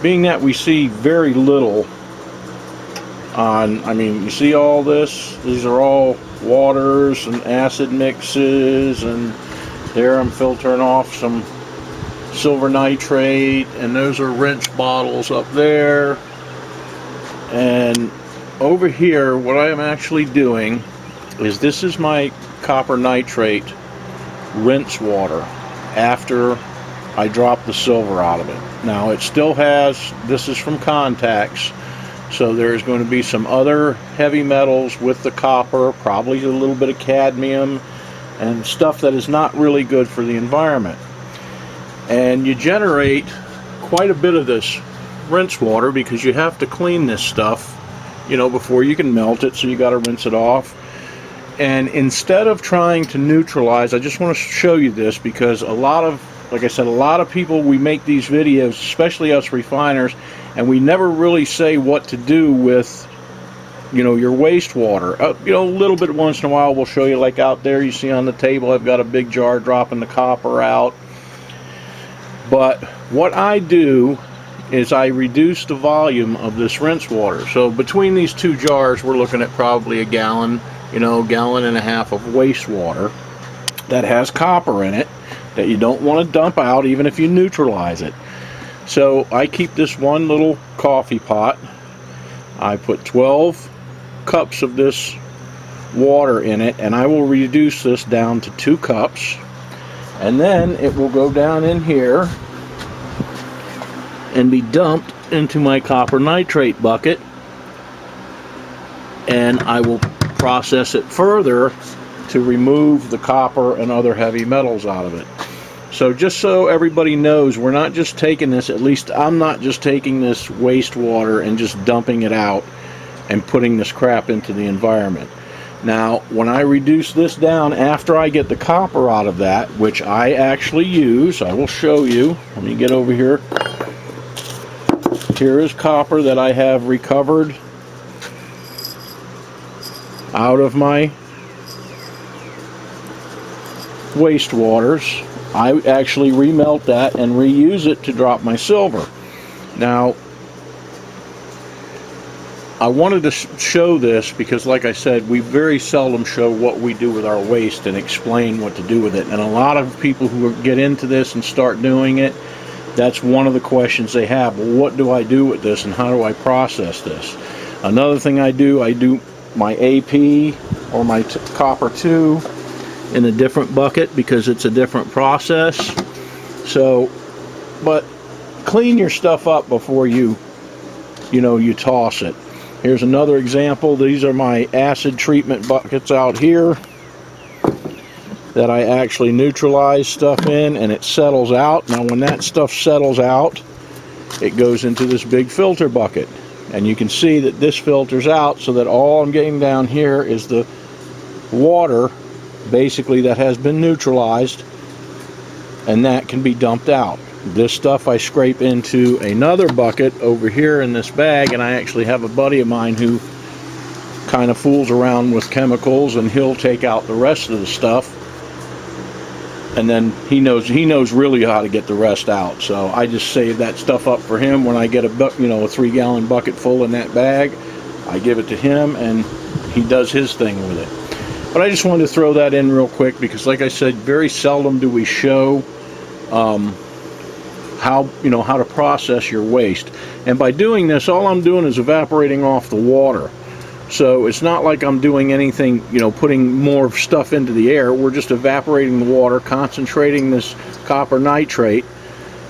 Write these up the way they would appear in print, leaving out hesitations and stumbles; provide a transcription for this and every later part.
being that we see very little on, I mean, you see all this, these are all waters and acid mixes, and there I'm filtering off some silver nitrate, and those are rinse bottles up there. And over here, what I am actually doing is, this is my copper nitrate rinse water after I drop the silver out of it. Now it still has, this is from contacts, so there's going to be some other heavy metals with the copper, probably a little bit of cadmium and stuff that is not really good for the environment. And you generate quite a bit of this rinse water because you have to clean this stuff, you know, before you can melt it, so you got to rinse it off. And instead of trying to neutralize, I just want to show you this because a lot of, like I said, a lot of people, we make these videos, especially us refiners, and we never really say what to do with, you know, your wastewater. You know, a little bit once in a while we'll show you, like out there you see on the table I've got a big jar dropping the copper out. But what I do is I reduce the volume of this rinse water. So between these two jars we're looking at probably a gallon, you know, gallon and a half of wastewater that has copper in it that you don't want to dump out even if you neutralize it. So I keep this one little coffee pot. I put 12 cups of this water in it, and I will reduce this down to 2 cups. And then it will go down in here and be dumped into my copper nitrate bucket, and I will process it further to remove the copper and other heavy metals out of it. So just so everybody knows, we're not just taking this, at least I'm not just taking this wastewater and just dumping it out and putting this crap into the environment. Now, when I reduce this down after I get the copper out of that, which I actually use, I will show you. Let me get over here. Here is copper that I have recovered out of my wastewaters. I actually remelt that and reuse it to drop my silver. Now, I wanted to show this because, like I said, we very seldom show what we do with our waste and explain what to do with it. And a lot of people who get into this and start doing it, that's one of the questions they have. Well, what do I do with this and how do I process this? Another thing I do my AP or my copper 2 in a different bucket because it's a different process. So, but clean your stuff up before you toss it. Here's another example. These are my acid treatment buckets out here that I actually neutralize stuff in, and it settles out. Now when that stuff settles out, it goes into this big filter bucket, and you can see that this filters out so that all I'm getting down here is the water basically that has been neutralized, and that can be dumped out. This stuff I scrape into another bucket over here in this bag, and I actually have a buddy of mine who kind of fools around with chemicals, and he'll take out the rest of the stuff, and then he knows really how to get the rest out. So I just save that stuff up for him. When I get a 3-gallon bucket full in that bag, I give it to him and he does his thing with it. But I just wanted to throw that in real quick because, like I said, very seldom do we show how to process your waste. And by doing this, all I'm doing is evaporating off the water. So it's not like I'm doing anything, putting more stuff into the air. We're just evaporating the water, concentrating this copper nitrate,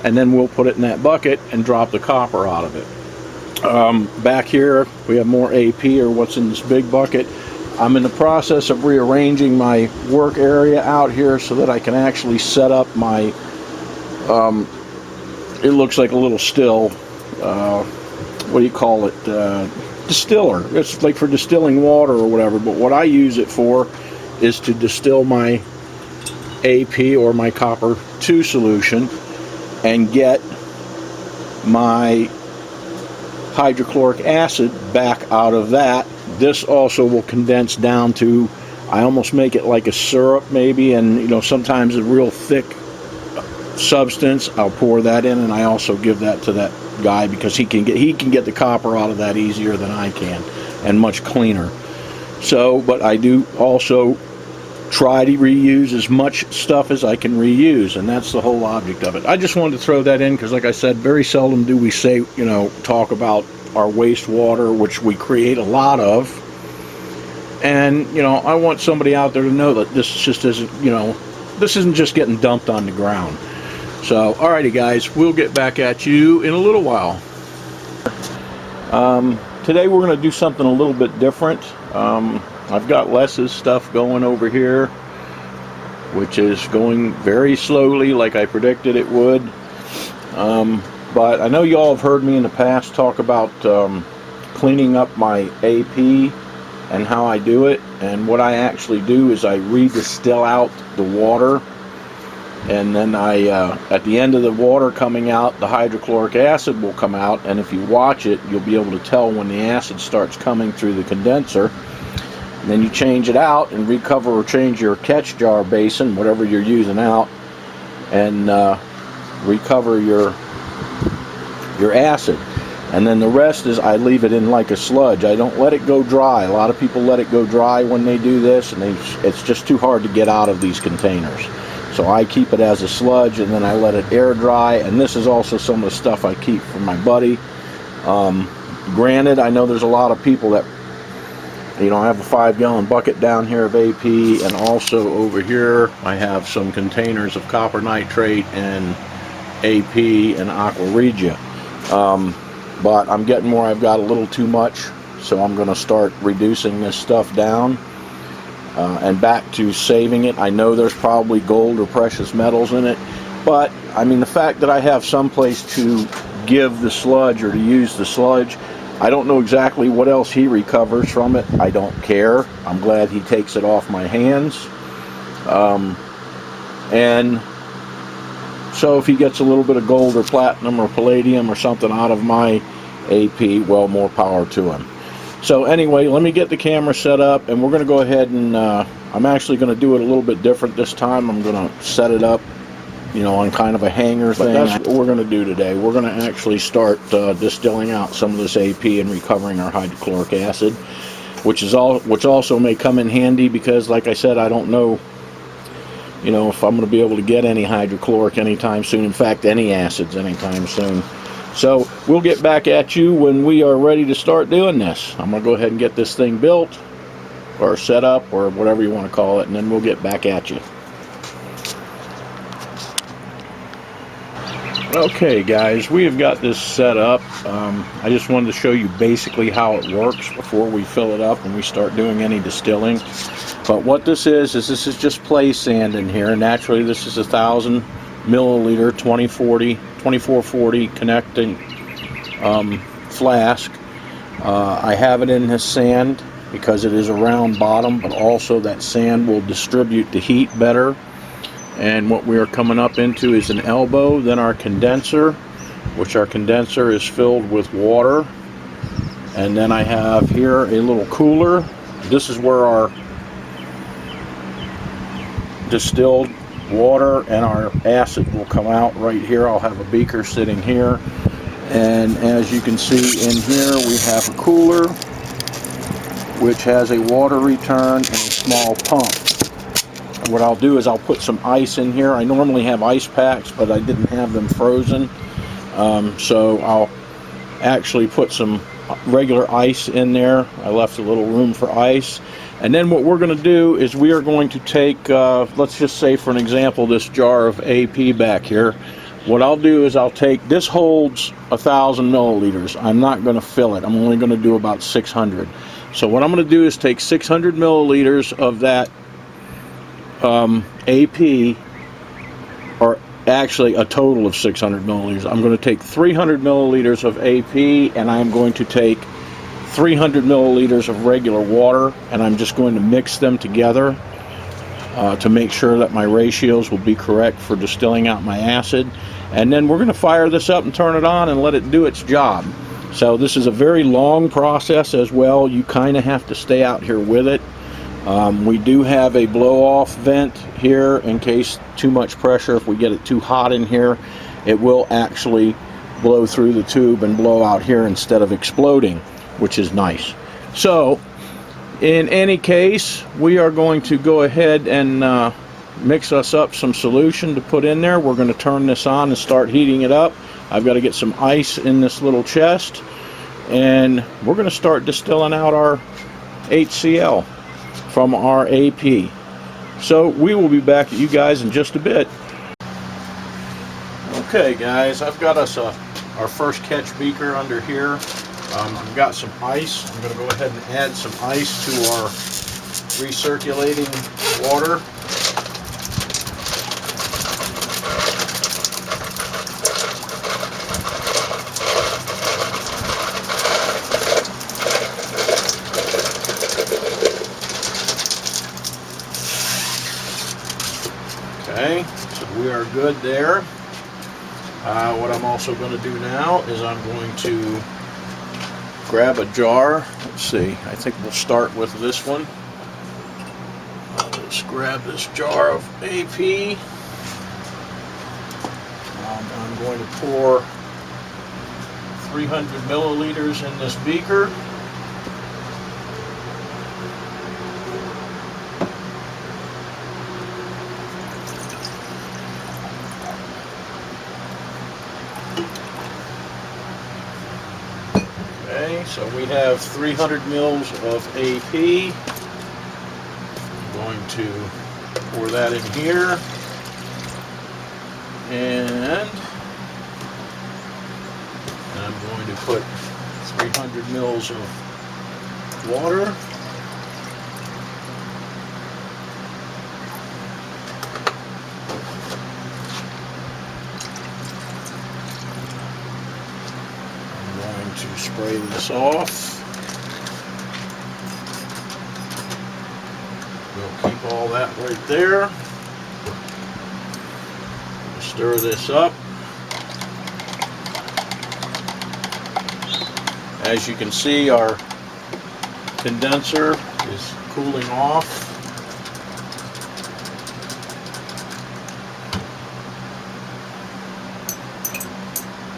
and then we'll put it in that bucket and drop the copper out of it. Back here, we have more AP, or what's in this big bucket. I'm in the process of rearranging my work area out here so that I can actually set up my, it looks like a little still, what do you call it, distiller. It's like for distilling water or whatever, but what I use it for is to distill my AP or my copper 2 solution and get my hydrochloric acid back out of that. This also will condense down to, I almost make it like a syrup maybe, and sometimes a real thick substance. I'll pour that in, and I also give that to that guy because he can get the copper out of that easier than I can, and much cleaner. So, but I do also try to reuse as much stuff as I can reuse, and that's the whole object of it. I just wanted to throw that in because, like I said, very seldom do we say, talk about our wastewater, which we create a lot of. And, I want somebody out there to know that this just isn't, this isn't just getting dumped on the ground. So, alrighty guys, we'll get back at you in a little while. Today we're going to do something a little bit different. I've got Les's stuff going over here, which is going very slowly like I predicted it would. But I know you all have heard me in the past talk about cleaning up my AP and how I do it. And what I actually do is I re-distill out the water, and then at the end of the water coming out, the hydrochloric acid will come out, and if you watch it, you'll be able to tell when the acid starts coming through the condenser. And then you change it out and recover or change your catch jar basin, whatever you're using out, and recover your acid. And then the rest is I leave it in like a sludge. I don't let it go dry. A lot of people let it go dry when they do this, and it's just too hard to get out of these containers. So I keep it as a sludge, and then I let it air dry. And this is also some of the stuff I keep for my buddy. Granted, I know there's a lot of people that, I have a 5-gallon bucket down here of AP, and also over here I have some containers of copper nitrate and AP and aqua regia. But I'm getting where I've got a little too much, so I'm going to start reducing this stuff down and back to saving it. I know there's probably gold or precious metals in it, but I mean, the fact that I have some place to give the sludge or to use the sludge, I don't know exactly what else he recovers from it. I don't care. I'm glad he takes it off my hands. And so if he gets a little bit of gold or platinum or palladium or something out of my AP, well, more power to him. So anyway, let me get the camera set up, and we're going to go ahead and I'm actually going to do it a little bit different this time. I'm going to set it up, on kind of a hanger thing. But that's what we're going to do today. We're going to actually start distilling out some of this AP and recovering our hydrochloric acid, which also may come in handy because, like I said, I don't know if I'm going to be able to get any hydrochloric anytime soon. In fact, any acids anytime soon. So we'll get back at you when we are ready to start doing this. I'm going to go ahead and get this thing built or set up or whatever you want to call it, and then we'll get back at you. Okay guys, we have got this set up. I just wanted to show you basically how it works before we fill it up and we start doing any distilling. But what this is this is just play sand in here. Naturally, this is 1,000 milliliter 2440 connecting flask. I have it in this sand because it is a round bottom, but also that sand will distribute the heat better. And what we are coming up into is an elbow, then our condenser, which our condenser is filled with water. And then I have here a little cooler. This is where our distilled water and our acid will come out right here. I'll have a beaker sitting here. And as you can see in here, we have a cooler, which has a water return and a small pump. What I'll do is I'll put some ice in here. I normally have ice packs, but I didn't have them frozen. So I'll actually put some regular ice in there. I left a little room for ice. And then what we're going to do is we are going to take, let's just say for an example, this jar of AP back here. What I'll do is I'll take, this holds 1,000 milliliters. I'm not going to fill it. I'm only going to do about 600. So what I'm going to do is take 600 milliliters of that AP, or actually a total of 600 milliliters. I'm going to take 300 milliliters of AP, and I'm going to take 300 milliliters of regular water, and I'm just going to mix them together to make sure that my ratios will be correct for distilling out my acid. And then we're going to fire this up and turn it on and let it do its job. So this is a very long process as well. You kind of have to stay out here with it. We do have a blow-off vent here in case too much pressure. If we get it too hot in here, it will actually blow through the tube and blow out here instead of exploding, which is nice. So in any case, we are going to go ahead and mix us up some solution to put in there. We're going to turn this on and start heating it up. I've got to get some ice in this little chest, and we're going to start distilling out our HCl from our AP. So we will be back at you guys in just a bit. Okay guys, I've got us our first catch beaker under here. I've got some ice. I'm going to go ahead and add some ice to our recirculating water. Okay, so we are good there. What I'm also going to do now is I'm going to grab a jar. Let's see, I think we'll start with this one. I'll just grab this jar of AP. I'm going to pour 300 milliliters in this beaker. So we have 300 mils of AP. I'm going to pour that in here. And I'm going to put 300 mils of water. To spray this off. We'll keep all that right there. We'll stir this up. As you can see, our condenser is cooling off.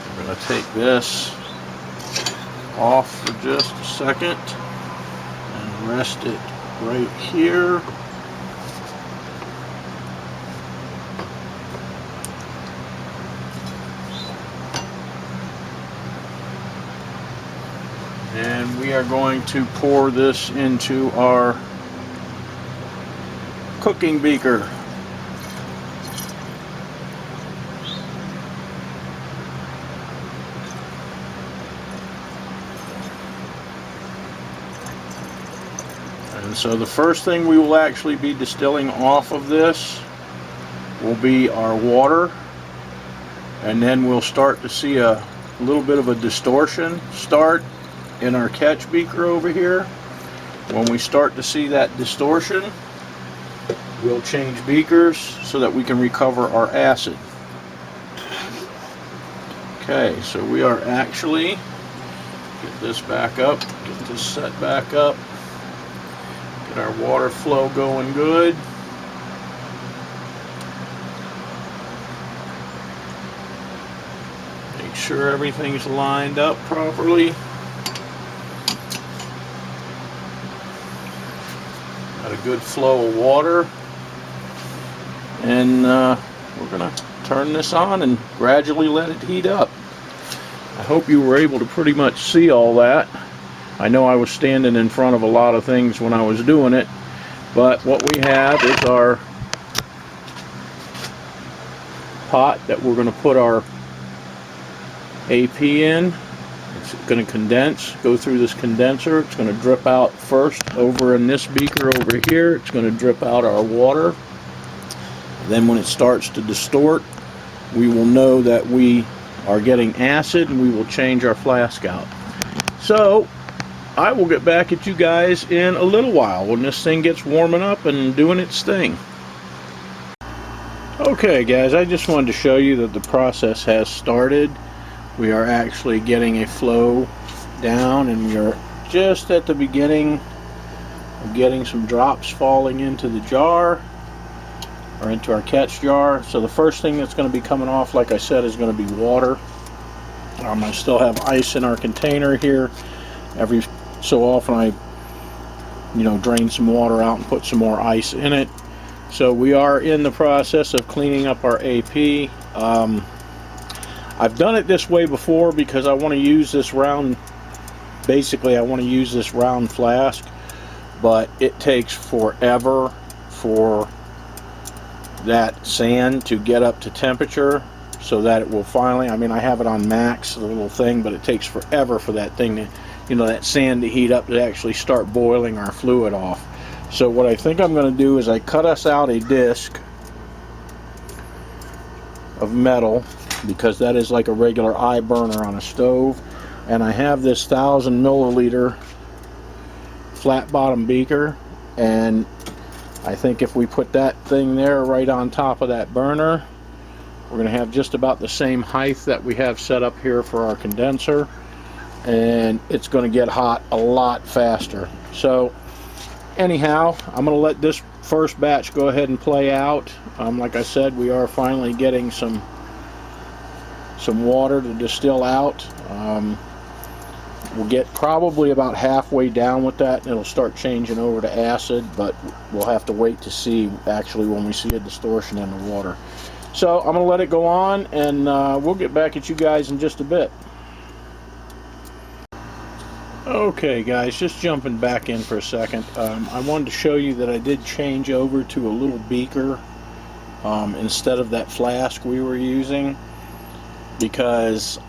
I'm going to take this off for just a second and rest it right here. And we are going to pour this into our cooking beaker. And so the first thing we will actually be distilling off of this will be our water, and then we'll start to see a little bit of a distortion start in our catch beaker over here. When we start to see that distortion, we'll change beakers so that we can recover our acid. Okay, so we are actually, get this back up, get this set back up. Get our water flow going good. Make sure everything's lined up properly. Got a good flow of water. And we're going to turn this on and gradually let it heat up. I hope you were able to pretty much see all that. I know I was standing in front of a lot of things when I was doing it, but what we have is our pot that we're going to put our AP in. It's going to condense, go through this condenser. It's going to drip out first over in this beaker over here. It's going to drip out our water. Then when it starts to distort, we will know that we are getting acid, and we will change our flask out. So I will get back at you guys in a little while when this thing gets warming up and doing its thing. Okay guys, I just wanted to show you that the process has started. We are actually getting a flow down, and we are just at the beginning of getting some drops falling into the jar, or into our catch jar. So the first thing that's going to be coming off, like I said, is going to be water. I still have ice in our container here. Every so often I, drain some water out and put some more ice in it. So we are in the process of cleaning up our AP. I've done it this way before because I want to use this round, basically I want to use this round flask, but it takes forever for that sand to get up to temperature so that it will finally, I have it on max, the little thing, but it takes forever for that thing to, that sand to heat up to actually start boiling our fluid off. So what I think I'm going to do is I cut us out a disc of metal, because that is like a regular eye burner on a stove, and I have this 1,000 milliliter flat bottom beaker, and I think if we put that thing there right on top of that burner, we're going to have just about the same height that we have set up here for our condenser, and it's going to get hot a lot faster. So anyhow, I'm going to let this first batch go ahead and play out. Like I said, we are finally getting some water to distill out. We'll get probably about halfway down with that, and it'll start changing over to acid, but we'll have to wait to see actually when we see a distortion in the water. So I'm going to let it go on, and we'll get back at you guys in just a bit. Okay guys, just jumping back in for a second. I wanted to show you that I did change over to a little beaker instead of that flask we were using, because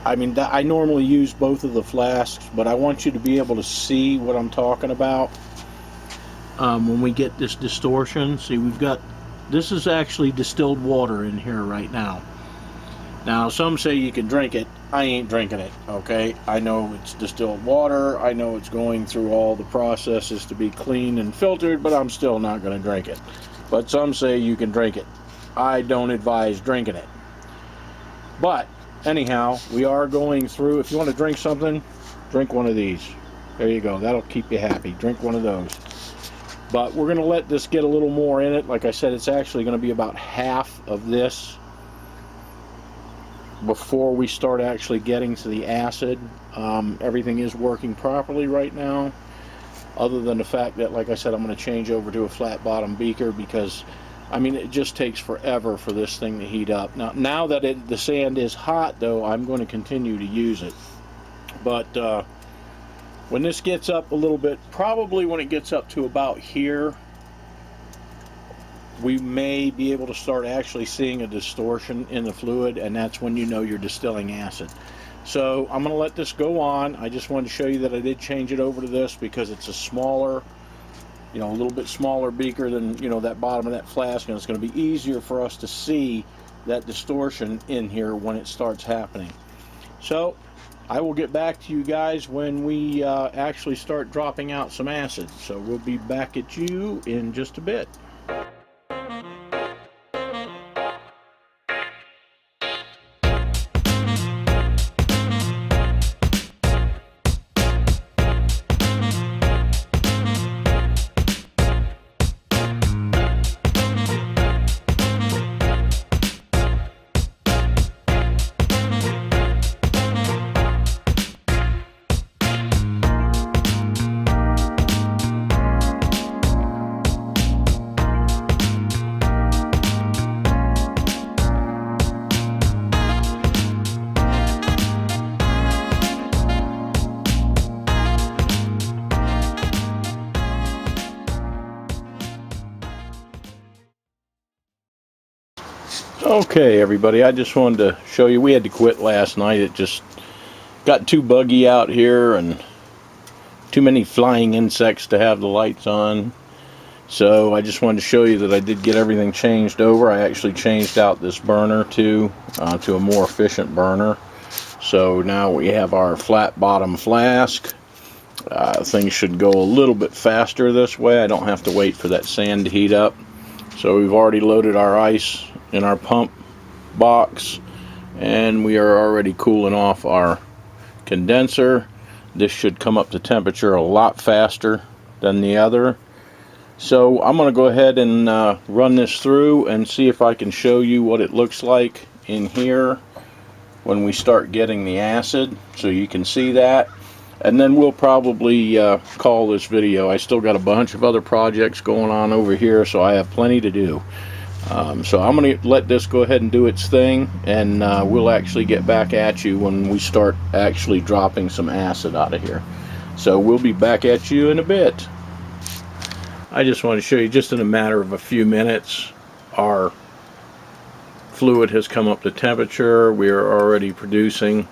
I normally use both of the flasks, but I want you to be able to see what I'm talking about when we get this distortion. See, this is actually distilled water in here right now. Now some say you can drink it. I ain't drinking it, okay? I know it's distilled water. I know it's going through all the processes to be cleaned and filtered, but I'm still not going to drink it. But some say you can drink it. I don't advise drinking it. But anyhow, we are going through. If you want to drink something, drink one of these. There you go. That'll keep you happy. Drink one of those. But we're going to let this get a little more in it. Like I said, it's actually going to be about half of this before we start actually getting to the acid. Everything is working properly right now, other than the fact that, like I said, I'm going to change over to a flat bottom beaker, because it just takes forever for this thing to heat up. Now that the sand is hot, though, I'm going to continue to use it. But when this gets up a little bit, probably when it gets up to about here, we may be able to start actually seeing a distortion in the fluid, and that's when you know you're distilling acid. So I'm going to let this go on. I just wanted to show you that I did change it over to this because it's a smaller, a little bit smaller beaker than, that bottom of that flask, and it's going to be easier for us to see that distortion in here when it starts happening. So I will get back to you guys when we actually start dropping out some acid. So we'll be back at you in just a bit. Okay everybody, I just wanted to show you, we had to quit last night. It just got too buggy out here and too many flying insects to have the lights on. So I just wanted to show you that I did get everything changed over. I actually changed out this burner to a more efficient burner. So now we have our flat bottom flask. Things should go a little bit faster this way. I don't have to wait for that sand to heat up. So we've already loaded our ice in our pump box, and we are already cooling off our condenser. This should come up to temperature a lot faster than the other. So I'm going to go ahead and run this through and see if I can show you what it looks like in here when we start getting the acid, so you can see that. And then we'll probably call this video. I still got a bunch of other projects going on over here, so I have plenty to do. So I'm going to let this go ahead and do its thing, and we'll actually get back at you when we start actually dropping some acid out of here. So we'll be back at you in a bit. I just want to show you, just in a matter of a few minutes, our fluid has come up to temperature. We are already producing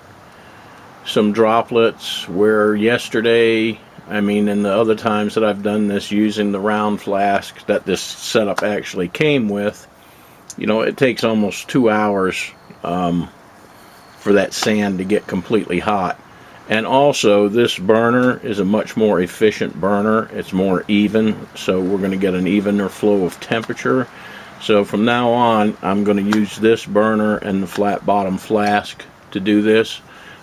some droplets, where yesterday, I mean, and the other times that I've done this using the round flask that this setup actually came with, you know, it takes almost 2 hours for that sand to get completely hot. And also, this burner is a much more efficient burner. It's more even, so we're going to get an evener flow of temperature. So from now on, I'm going to use this burner and the flat bottom flask to do this,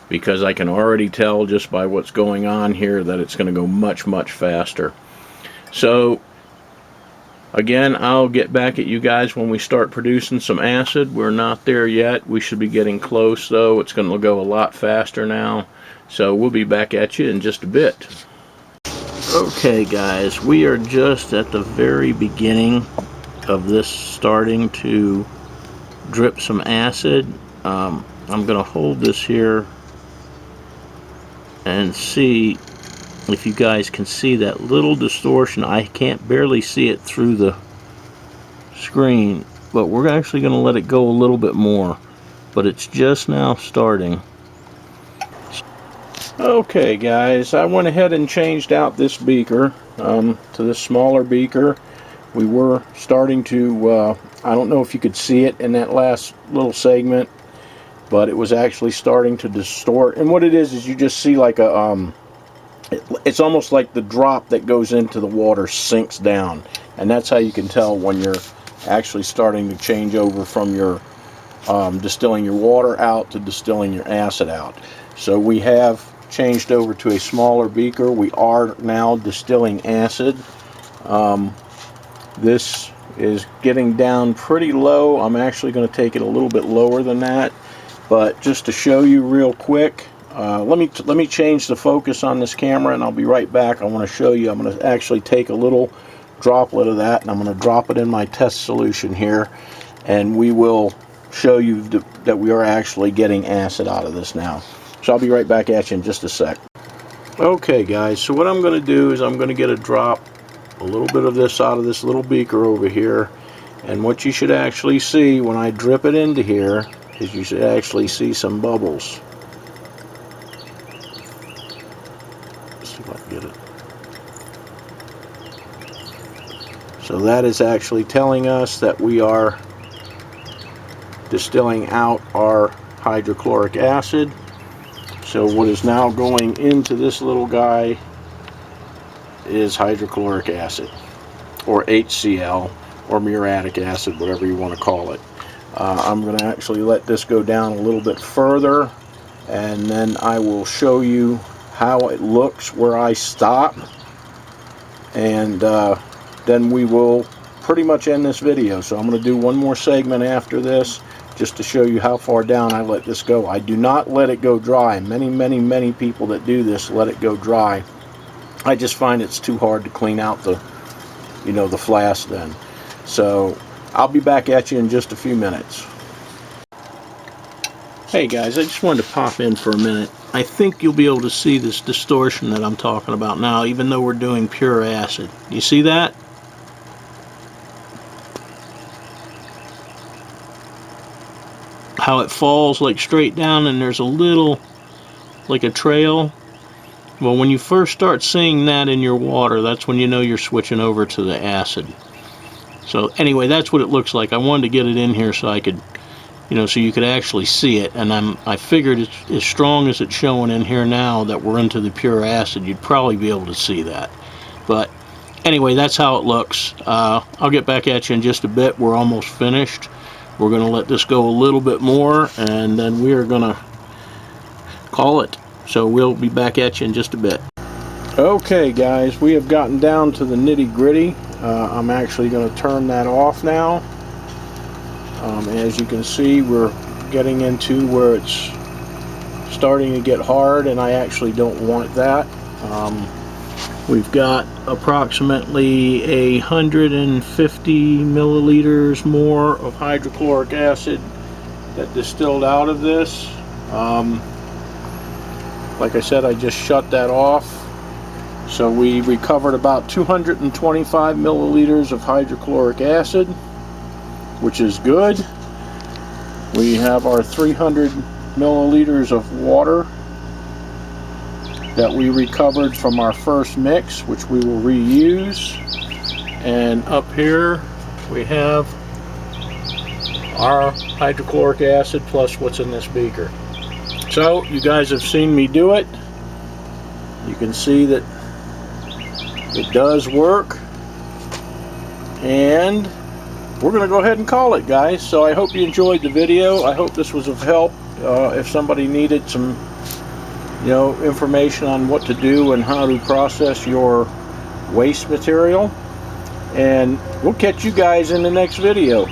because I can already tell just by what's going on here that it's going to go much, much faster. So again, I'll get back at you guys when we start producing some acid. We're not there yet. We should be getting close, though. It's going to go a lot faster now. So we'll be back at you in just a bit. Okay guys, we are just at the very beginning of this starting to drip some acid. I'm going to hold this here and see if you guys can see that little distortion. I can't barely see it through the screen, but we're actually going to let it go a little bit more, but it's just now starting. Okay guys, I went ahead and changed out this beaker to this smaller beaker. We were starting to, I don't know if you could see it in that last little segment, but it was actually starting to distort. And what it is you just see like a, it's almost like the drop that goes into the water sinks down. And that's how you can tell when you're actually starting to change over from your distilling your water out to distilling your acid out. So we have changed over to a smaller beaker. We are now distilling acid. This is getting down pretty low. I'm actually going to take it a little bit lower than that. But just to show you real quick, let me change the focus on this camera, and I'll be right back. I want to show you. I'm going to actually take a little droplet of that, and I'm going to drop it in my test solution here, and we will show you that we are actually getting acid out of this now. So I'll be right back at you in just a sec. Okay guys, so what I'm going to do is I'm going to get a little bit of this out of this little beaker over here, and what you should actually see when I drip it into here is you should actually see some bubbles. Let's see if I can get it. So that is actually telling us that we are distilling out our hydrochloric acid. So what is now going into this little guy is hydrochloric acid, or HCl, or muriatic acid, whatever you want to call it. I'm going to actually let this go down a little bit further, and then I will show you how it looks where I stop, and then we will pretty much end this video. So I'm going to do one more segment after this, just to show you how far down I let this go. I do not let it go dry. Many people that do this let it go dry. I just find it's too hard to clean out the, you know, the flask then. So I'll be back at you in just a few minutes. Hey guys, I just wanted to pop in for a minute. I think you'll be able to see this distortion that I'm talking about now, even though we're doing pure acid. You see that? How it falls like straight down, and there's a little, like a trail. Well, when you first start seeing that in your water, that's when you know you're switching over to the acid. So anyway, that's what it looks like. I wanted to get it in here so I could, you know, so you could actually see it. And I figured it's as strong as it's showing in here now that we're into the pure acid, you'd probably be able to see that. But anyway, that's how it looks. I'll get back at you in just a bit. We're almost finished. We're going to let this go a little bit more, and then we are going to call it. So we'll be back at you in just a bit. Okay guys, we have gotten down to the nitty gritty. I'm actually going to turn that off now. As you can see, we're getting into where it's starting to get hard, and I actually don't want that. We've got approximately 150 milliliters more of hydrochloric acid that distilled out of this. Like I said, I just shut that off. So we recovered about 225 milliliters of hydrochloric acid, which is good. We have our 300 milliliters of water that we recovered from our first mix, which we will reuse. And up here we have our hydrochloric acid plus what's in this beaker. So you guys have seen me do it. You can see that it does work, and we're going to go ahead and call it, guys. So I hope you enjoyed the video. I hope this was of help. If somebody needed some information on what to do and how to process your waste material, and we'll catch you guys in the next video.